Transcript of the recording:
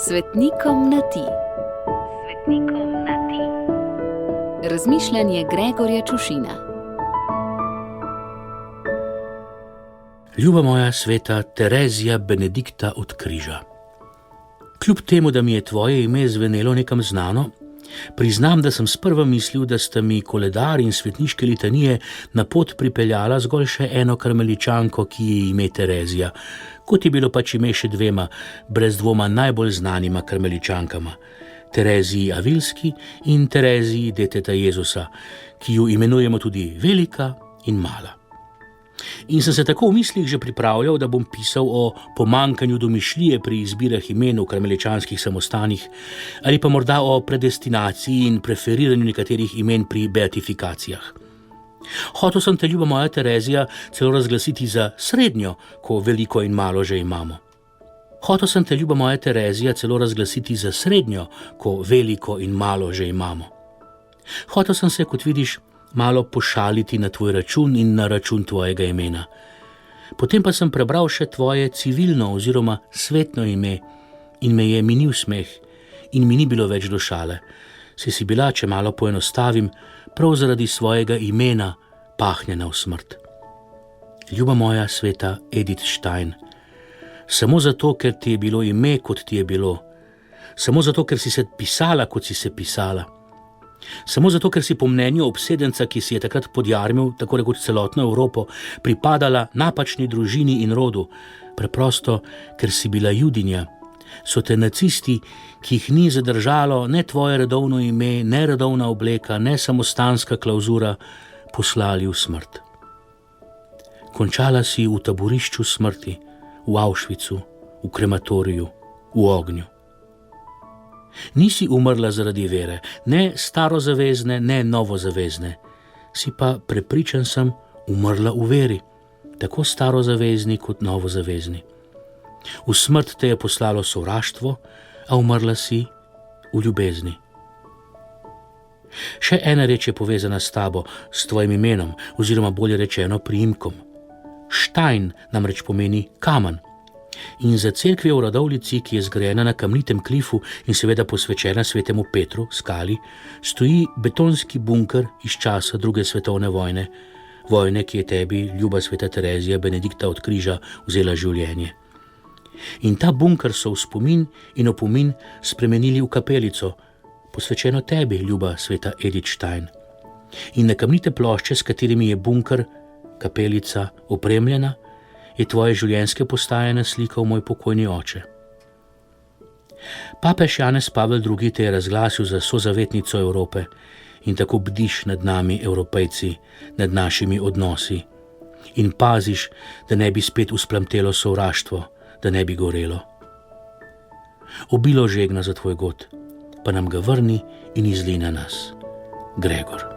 Svetnikom na ti. Svetnikom na ti. Razmišljanje Gregorja Čušina. Ljuba moja sveta Terezija Benedikta od Križa. Kljub temu, da mi je tvoje ime zvenelo nekam znano, priznam, da sem sprva mislil, da sta mi koledar in svetniške litanije na pot pripeljala zgolj še eno karmeličanko, ki je ime Terezija, kot je bilo pač ime še dvema, brez dvoma najbolj znanima karmeličankama, Tereziji Avilski in Tereziji deteta Jezusa, ki ju imenujemo tudi Velika in Mala. In sem se tako v mislih že pripravljal, da bom pisal o pomanjkanju domišljije pri izbirah imen v karmeličanskih samostanih ali pa morda o predestinaciji in preferiranju nekaterih imen pri beatifikacijah. Hotel sem te, ljuba moja Terezija, celo razglasiti za srednjo, ko veliko in malo že imamo. Hotel sem te, ljuba moja Terezija, celo razglasiti za srednjo, ko veliko in malo že imamo. Hotel sem se, kot vidiš, malo pošaliti na tvoj račun in na račun tvojega imena. Potem pa sem prebral še tvoje civilno oziroma svetno ime in me je minil smeh in mi ni bilo več do šale. Si bila, če malo poenostavim, prav zaradi svojega imena pahnjena v smrt. Ljuba moja sveta Edith Stein, samo zato, ker ti je bilo ime, kot ti je bilo, samo zato, ker si se pisala, kot si se pisala, samo zato, ker si po mnenju obsedenca, ki si je takrat podjarmil tako rekoč celotno Evropo, pripadala napačni družini in rodu, preprosto, ker si bila Judinja, so te nacisti, ki jih ni zadržalo ne tvoje redovno ime, ne redovna obleka, ne samostanska klauzura, poslali v smrt. Končala si v taborišču smrti, v Auschwitzu, v krematoriju, v ognju. Nisi umrla zaradi vere, ne starozavezne, ne novozavezne. Si pa, prepričan sem, umrla v veri, tako starozavezni kot novozavezni. V smrt te je poslalo sovraštvo, a umrla si v ljubezni. Še ena reč je povezana s tabo, s tvojim imenom, oziroma bolje rečeno priimkom. Stein namreč pomeni kamen. In za cerkvijo v Radovljici, ki je zgrajena na kamnitem klifu in seveda posvečena svetemu Petru, skali, stoji betonski bunker iz časa II. Svetovne vojne, vojne, ki je tebi, ljuba sveta Terezija Benedikta od Križa, vzela življenje. In ta bunker so v spomin in opomin spremenili v kapelico, posvečeno tebi, ljuba sveta Edith Stein. In na kamnite plošče, s katerimi je bunker, kapelica, opremljena, je tvoje življenjske postaje naslikal moj pokojni oče. Papež Janez Pavel II. Te je razglasil za sozavetnico Evrope in tako bdiš nad nami, Evropejci, nad našimi odnosi in paziš, da ne bi spet vzplamtelo sovraštvo, da ne bi gorelo. Obilo žegna za tvoj god, pa nam ga vrni in izli na nas. Gregor.